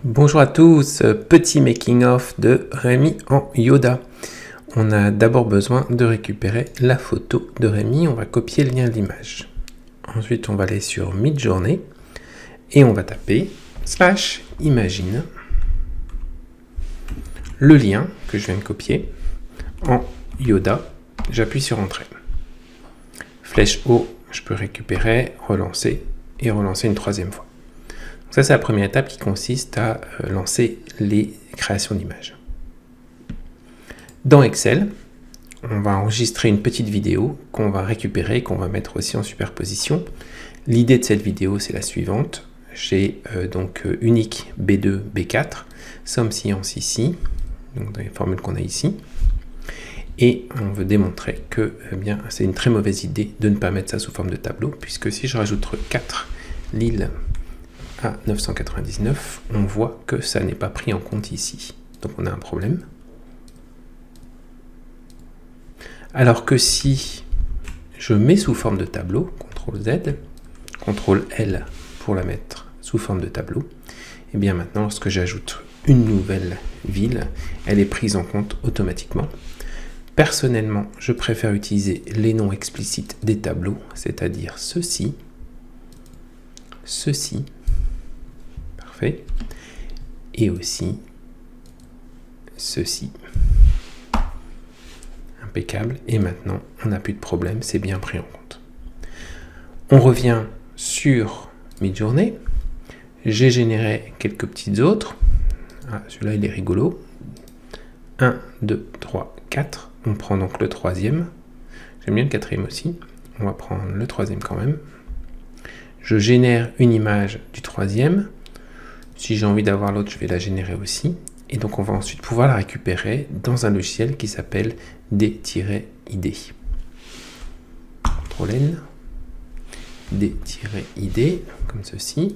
Bonjour à tous, petit making-of de Rémi en Yoda. On a d'abord besoin de récupérer la photo de Rémi, on va copier le lien de l'image. Ensuite on va aller sur Midjourney et on va taper /imagine le lien que je viens de copier en Yoda, j'appuie sur Entrée. Flèche haut, je peux récupérer, relancer et relancer une troisième fois. Ça, c'est la première étape qui consiste à lancer les créations d'images. Dans Excel, on va enregistrer une petite vidéo qu'on va récupérer, qu'on va mettre aussi en superposition. L'idée de cette vidéo, c'est la suivante. J'ai donc unique B2, B4, somme science ici, donc dans les formules qu'on a ici. Et on veut démontrer que c'est une très mauvaise idée de ne pas mettre ça sous forme de tableau, puisque si je rajoute 4, Lille à 999, on voit que ça n'est pas pris en compte ici. Donc on a un problème. Alors que si je mets sous forme de tableau, CTRL Z, CTRL L pour la mettre sous forme de tableau, et bien maintenant lorsque j'ajoute une nouvelle ville, elle est prise en compte automatiquement. Personnellement, je préfère utiliser les noms explicites des tableaux, c'est-à-dire ceci, ceci, parfait, et aussi ceci. Impeccable, et maintenant on n'a plus de problème, c'est bien pris en compte. On revient sur Midjourney, j'ai généré quelques petites autres. Ah, celui-là il est rigolo. 1, 2, 3, 4. On prend donc le troisième. J'aime bien le quatrième aussi. On va prendre le troisième quand même. Je génère une image du troisième. Si j'ai envie d'avoir l'autre, je vais la générer aussi. Et donc on va ensuite pouvoir la récupérer dans un logiciel qui s'appelle D-ID. CTRL N. D-ID, comme ceci.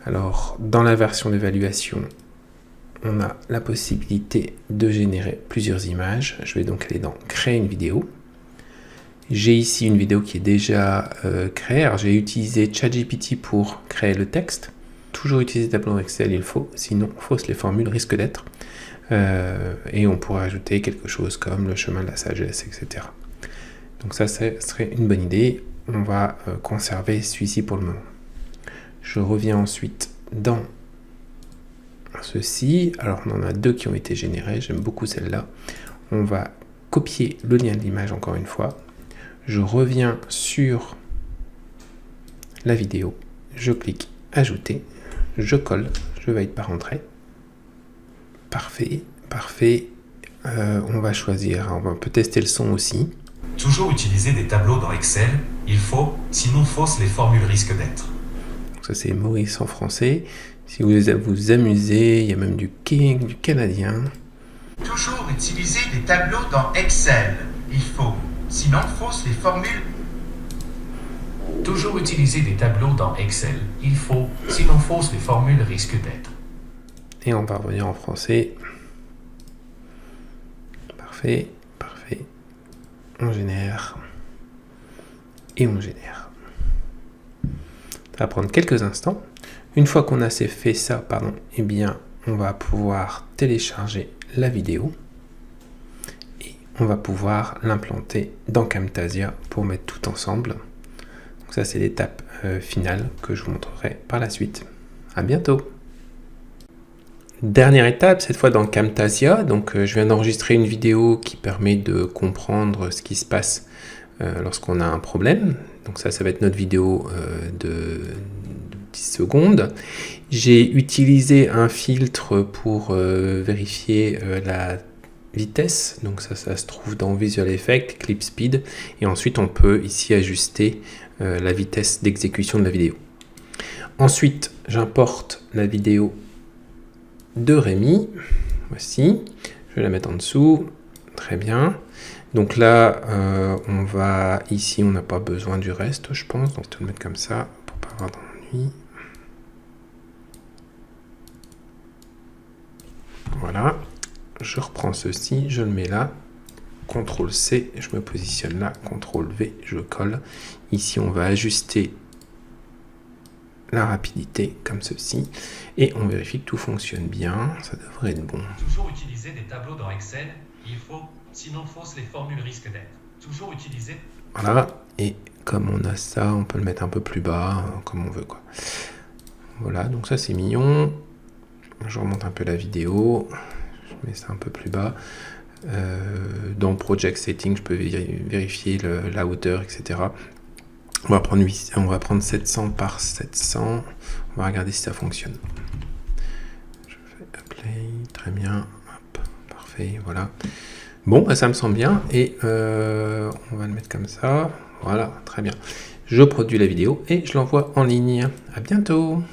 Alors, dans la version d'évaluation, on a la possibilité de générer plusieurs images. Je vais donc aller dans Créer une vidéo. J'ai ici une vidéo qui est déjà créée. Alors, j'ai utilisé ChatGPT pour créer le texte. Toujours utiliser tableau Excel, il faut. Sinon, fausses les formules risquent d'être. Et on pourrait ajouter quelque chose comme le chemin de la sagesse, etc. Donc ça, ce serait une bonne idée. On va conserver celui-ci pour le moment. Je reviens ensuite dans ceci. Alors, on en a deux qui ont été générés. J'aime beaucoup celle-là. On va copier le lien de l'image encore une fois. Je reviens sur la vidéo. Je clique Ajouter. Je colle. Je valide par entrée. Parfait. Parfait. On va choisir. On peut tester le son aussi. Toujours utiliser des tableaux dans Excel. Il faut, sinon fausses les formules risquent d'être. Ça, c'est Maurice en français. Si vous vous amusez, il y a même du canadien. Toujours utiliser des tableaux dans Excel. Il faut, sinon fausses les formules. Toujours utiliser des tableaux dans Excel. Il faut, sinon fausses les formules risquent d'être. Et on va revenir en français. Parfait, parfait. On génère. Et on génère. Ça va prendre quelques instants. Une fois qu'on a fait ça, eh bien, on va pouvoir télécharger la vidéo et on va pouvoir l'implanter dans Camtasia pour mettre tout ensemble. Donc ça, c'est l'étape finale que je vous montrerai par la suite. À bientôt. Dernière étape, cette fois dans Camtasia. Donc, je viens d'enregistrer une vidéo qui permet de comprendre ce qui se passe lorsqu'on a un problème. Donc ça va être notre vidéo de 10 secondes. J'ai utilisé un filtre pour vérifier la vitesse. Donc ça se trouve dans Visual Effects, Clip Speed. Et ensuite, on peut ici ajuster la vitesse d'exécution de la vidéo. Ensuite, j'importe la vidéo de Rémi. Voici. Je vais la mettre en dessous. Très bien. Donc là, on va ici, on n'a pas besoin du reste, je pense. Donc je vais le mettre comme ça pour pas avoir d'ennui. Voilà. Je reprends ceci, je le mets là. CTRL C, je me positionne là. CTRL V, je colle. Ici, on va ajuster la rapidité comme ceci. Et on vérifie que tout fonctionne bien. Ça devrait être bon. Toujours utiliser des tableaux dans Excel, il faut, sinon fausses, les formules risquent d'être. Toujours utiliser. Voilà. Et comme on a ça, on peut le mettre un peu plus bas, comme on veut, quoi. Voilà, donc ça c'est mignon. Je remonte un peu la vidéo. Je mets ça un peu plus bas. Dans Project Setting, je peux vérifier la hauteur, etc. On va prendre 700 par 700. On va regarder si ça fonctionne. Je fais Apply, très bien. Hop, parfait, voilà. Bon, bah, ça me semble bien. Et on va le mettre comme ça. Voilà, très bien. Je produis la vidéo et je l'envoie en ligne. À bientôt.